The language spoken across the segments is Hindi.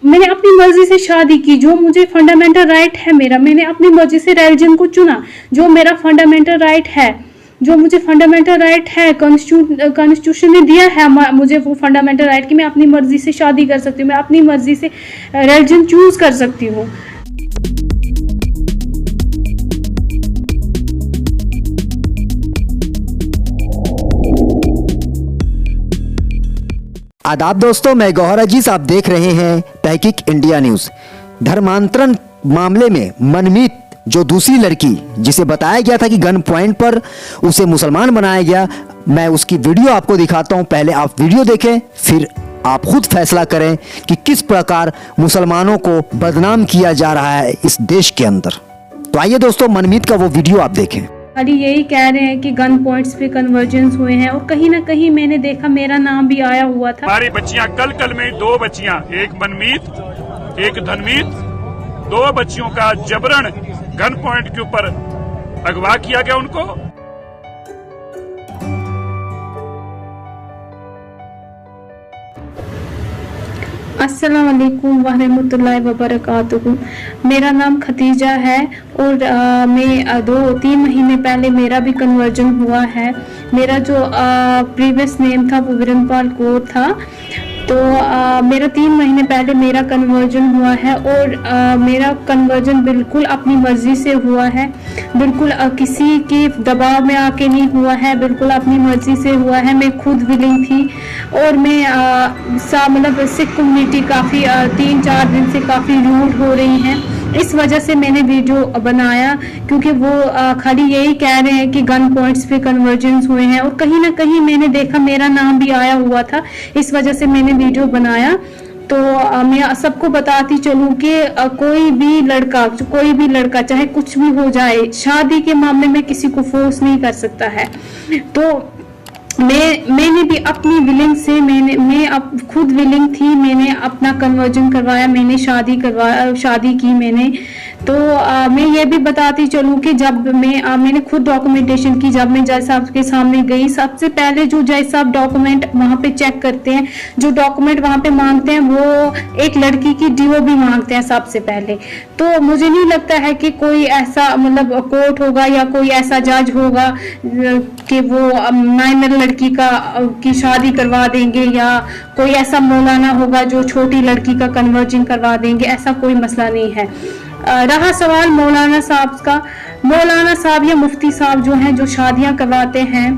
मैंने अपनी मर्जी से शादी की, जो मुझे फंडामेंटल राइट है मेरा, मैंने अपनी मर्जी से रिलीजन को चुना, जो मेरा फंडामेंटल राइट है, जो मुझे फंडामेंटल राइट है, कॉन्स्टिट्यूशन ने दिया है मुझे वो फंडामेंटल राइट कि मैं अपनी मर्जी से शादी कर सकती हूँ, मैं अपनी मर्जी से रिलीजन चूज कर सकती हूँ। आदाब दोस्तों, मैं गौहर अजीज, आप देख रहे हैं तहकीक इंडिया न्यूज। धर्मांतरण मामले में मनमीत जो दूसरी लड़की जिसे बताया गया था कि गन पॉइंट पर उसे मुसलमान बनाया गया, मैं उसकी वीडियो आपको दिखाता हूं। पहले आप वीडियो देखें, फिर आप खुद फैसला करें कि किस प्रकार मुसलमानों को बदनाम किया जा रहा है इस देश के अंदर। तो आइए दोस्तों, मनमीत का वो वीडियो आप देखें। खाली यही कह रहे हैं कि गन पॉइंट्स पे कन्वर्जेंस हुए हैं, और कहीं ना कहीं मैंने देखा मेरा नाम भी आया हुआ था। हमारी बच्चियां कल में 2 बच्चियां, एक मनमीत एक धनमीत, 2 बच्चियों का जबरन गन पॉइंट के ऊपर अगवा किया गया उनको। अस्सलाम वालेकुम वरहमतुल्लाहि वबरकातुहू। मेरा नाम खतीजा है और मैं 2-3 महीने पहले मेरा भी कन्वर्जन हुआ है। मेरा जो प्रीवियस नेम था वो विरनपाल कौर था, तो मेरा 3 महीने पहले मेरा कन्वर्जन हुआ है, और मेरा कन्वर्जन बिल्कुल अपनी मर्जी से हुआ है, बिल्कुल किसी के दबाव में आके नहीं हुआ है, बिल्कुल अपनी मर्जी से हुआ है। मैं खुद विलिंग थी, और मैं मतलब सिख कम्युनिटी काफ़ी 3-4 दिन से काफ़ी रूड हो रही हैं, इस वजह से मैंने वीडियो बनाया, क्योंकि वो खाली यही कह रहे हैं कि गन पॉइंट्स पे कन्वर्जेंस हुए हैं, और कहीं ना कहीं मैंने देखा मेरा नाम भी आया हुआ था, इस वजह से मैंने वीडियो बनाया। तो मैं सबको बताती चलूँ कि कोई भी लड़का चाहे कुछ भी हो जाए, शादी के मामले में किसी को फोर्स नहीं कर सकता है। तो मैंने भी अपनी विलिंग से मैं अब खुद विलिंग थी, मैंने अपना कन्वर्जन करवाया, मैंने शादी की मैंने। तो मैं ये भी बताती चलूँ कि जब मैंने खुद डॉक्यूमेंटेशन की, जब मैं जज साहब के सामने गई, सबसे पहले जो जज साहब डॉक्यूमेंट वहाँ पे चेक करते हैं, जो डॉक्यूमेंट वहाँ पे मांगते हैं, वो एक लड़की की DOB मांगते हैं सबसे पहले। तो मुझे नहीं लगता है कि कोई ऐसा मतलब कोर्ट होगा या कोई ऐसा जज होगा कि वो माइनर लड़की की शादी करवा देंगे, या कोई ऐसा मौलाना होगा जो छोटी लड़की का कन्वर्जन करवा देंगे, ऐसा कोई मसला नहीं है। रहा सवाल मौलाना साहब का, मौलाना साहब या मुफ्ती साहब जो हैं, जो शादियां करवाते हैं,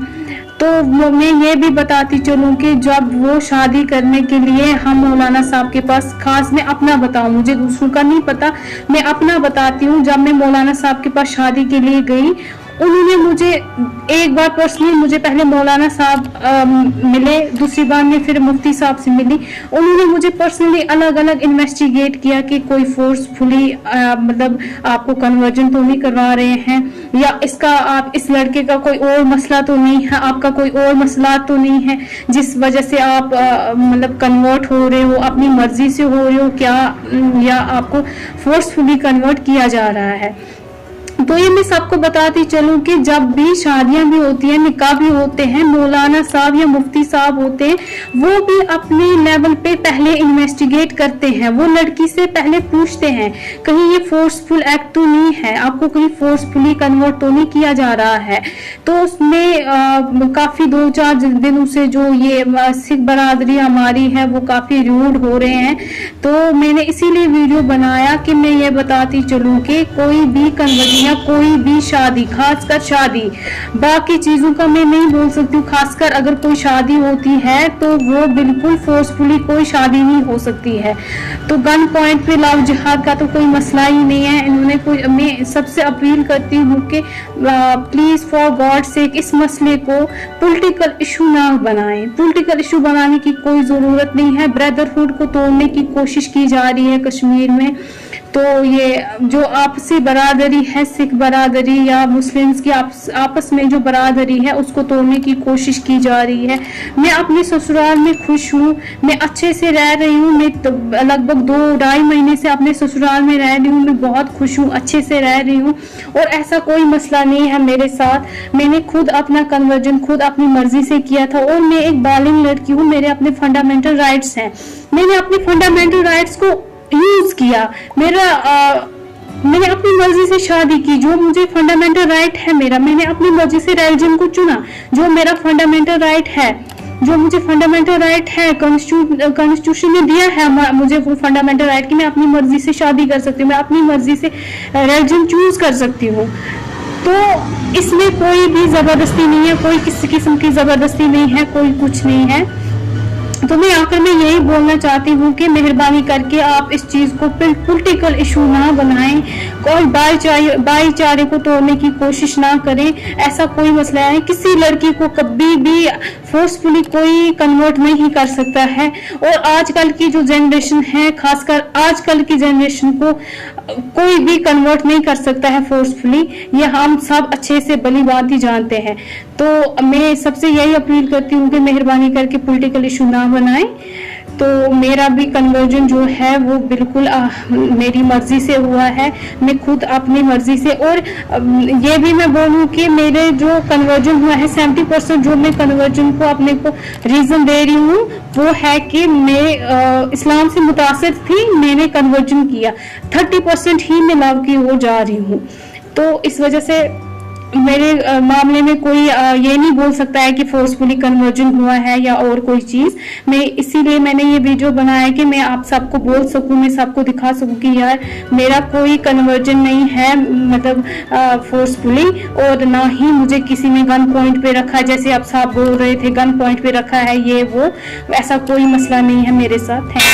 तो मैं ये भी बताती चलूँ कि जब वो शादी करने के लिए हम मौलाना साहब के पास, खास मैं अपना बताऊँ, मुझे दूसरों का नहीं पता, मैं अपना बताती हूँ। जब मैं मौलाना साहब के पास शादी के लिए गई, उन्होंने मुझे एक बार पर्सनली, मुझे पहले मौलाना साहब मिले, दूसरी बार मैं फिर मुफ्ती साहब से मिली, उन्होंने मुझे पर्सनली अलग अलग इन्वेस्टिगेट किया कि कोई फोर्सफुली मतलब आपको कन्वर्जन तो नहीं करवा रहे हैं, या इस लड़के का कोई और मसला तो नहीं है, आपका कोई और मसला तो नहीं है जिस वजह से आप मतलब कन्वर्ट हो रहे हो, अपनी मर्जी से हो रहे हो क्या, या आपको फोर्सफुली कन्वर्ट किया जा रहा है। तो ये मैं सबको बताती चलूं कि जब भी शादियां भी होती हैं, निकाह भी होते हैं, मौलाना साहब या मुफ्ती साहब होते हैं, वो भी अपने लेवल पे पहले इन्वेस्टिगेट करते हैं, वो लड़की से पहले पूछते हैं कहीं ये फोर्सफुल एक्ट तो नहीं है, आपको कहीं फोर्सफुली कन्वर्ट तो नहीं किया जा रहा है। तो उसमें काफी 2-4 दिनों से जो ये सिख बरादरी हमारी है वो काफी रूड हो रहे हैं, तो मैंने इसीलिए वीडियो बनाया कि मैं ये बताती चलूं कि कोई भी कन्वर्जन या कोई भी शादी, खासकर शादी, बाकी चीजों का मैं नहीं बोल सकती हूँ, खासकर अगर कोई शादी होती है तो वो बिल्कुल फोर्सफुली कोई शादी नहीं हो सकती है। तो गन पॉइंट पे लव जिहाद का तो कोई मसला ही नहीं है। इन्होंने कोई, मैं सबसे अपील करती हूँ कि प्लीज फॉर गॉड सेक इस मसले को पॉलिटिकल इशू ना बनाएं, पॉलिटिकल इशू बनाने की कोई जरूरत नहीं है। ब्रदरहुड को तोड़ने की कोशिश की जा रही है कश्मीर में, तो ये जो आपसी बरादरी है, सिख बरादरी या मुस्लिम्स की आपस में जो बरादरी है उसको तोड़ने की कोशिश की जा रही है। मैं अपने ससुराल में खुश हूँ, मैं अच्छे से रह रही हूँ, मैं लगभग 2-2.5 महीने से अपने ससुराल में रह रही हूँ, मैं बहुत खुश हूँ, अच्छे से रह रही हूँ, और ऐसा कोई मसला नहीं है मेरे साथ। मैंने खुद अपना कन्वर्जन खुद अपनी मर्जी से किया था, और मैं एक बालिग लड़की हूँ, मेरे अपने फंडामेंटल राइट्स हैं। मैंने अपने फंडामेंटल राइट्स को यूज किया। मैंने अपनी मर्जी से शादी की, जो मुझे फंडामेंटल राइट है मेरा, मैंने अपनी मर्जी से रिलीजन को चुना, जो मेरा फंडामेंटल राइट है, जो मुझे फंडामेंटल राइट है, कॉन्स्टिट्यूशन ने दिया है मुझे वो फंडामेंटल राइट कि मैं अपनी मर्जी से शादी कर सकती हूँ, मैं अपनी मर्जी से रिलीजन चूज कर सकती हूँ। तो इसमें कोई भी जबरदस्ती नहीं है, कोई किसी किस्म की जबरदस्ती नहीं है, कोई कुछ नहीं है। तो मैं आखिर में यही बोलना चाहती हूँ कि मेहरबानी करके आप इस चीज को पॉलिटिकल इशू ना बनाएं और भाईचारे को तोड़ने की कोशिश ना करें। ऐसा कोई मसला है, किसी लड़की को कभी भी फोर्सफुली कोई कन्वर्ट नहीं कर सकता है। और आजकल की जो जनरेशन है, खासकर आजकल की जनरेशन को कोई भी कन्वर्ट नहीं कर सकता है फोर्सफुली, ये हम सब अच्छे से भली बात ही जानते हैं। तो मैं सबसे यही अपील करती हूँ कि मेहरबानी करके पॉलिटिकल इशू ना बनाएं। तो मेरा भी कन्वर्जन जो है वो बिल्कुल मेरी मर्जी से हुआ है, मैं खुद अपनी मर्जी से। और ये भी मैं बोलूँ कि मेरे जो कन्वर्जन हुआ है 70% जो मैं कन्वर्जन को अपने को रीजन दे रही हूँ वो है कि मैं इस्लाम से मुतासिर थी, मैंने कन्वर्जन किया। 30% ही मैं लव की ओर जा रही हूँ। तो इस वजह से मेरे मामले में कोई ये नहीं बोल सकता है कि फोर्सफुली कन्वर्जन हुआ है या और कोई चीज। मैं इसीलिए मैंने ये वीडियो बनाया कि मैं आप सबको बोल सकूं, मैं सबको दिखा सकूं कि यार मेरा कोई कन्वर्जन नहीं है, मतलब फोर्सफुली, और ना ही मुझे किसी ने गन पॉइंट पे रखा है, जैसे आप साहब बोल रहे थे गन पॉइंट पे रखा है ये वो, ऐसा कोई मसला नहीं है मेरे साथ। Thank you.